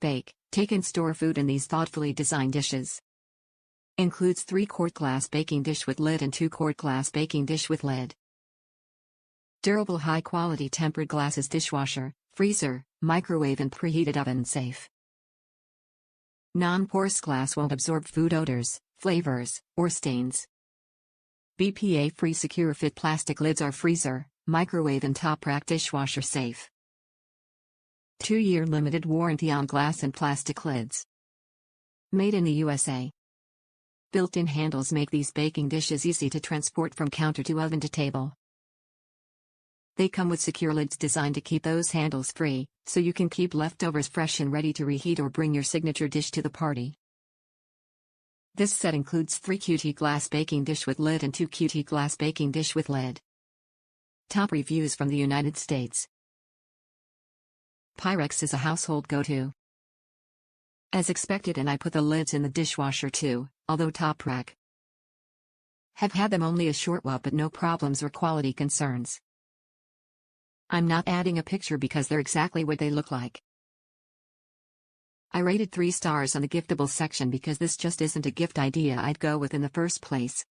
Bake, take and store food in these thoughtfully designed dishes. Includes 3-quart glass baking dish with lid and 2-quart glass baking dish with lid. Durable high-quality tempered glasses dishwasher, freezer, microwave and preheated oven safe. Non-porous glass won't absorb food odors, flavors, or stains. BPA-free secure fit plastic lids are freezer, microwave and top rack dishwasher safe. 2-year limited warranty on glass and plastic lids. Made in the USA. Built-in handles make these baking dishes easy to transport from counter to oven to table. They come with secure lids designed to keep those handles free, so you can keep leftovers fresh and ready to reheat or bring your signature dish to the party. This set includes 3 QT glass baking dish with lid and 2 QT glass baking dish with lid. Top reviews from the United States. Pyrex is a household go-to. As expected, and I put the lids in the dishwasher too, although top rack. Have had them only a short while but no problems or quality concerns. I'm not adding a picture because they're exactly what they look like. I rated 3 stars on the giftable section because this just isn't a gift idea I'd go with in the first place.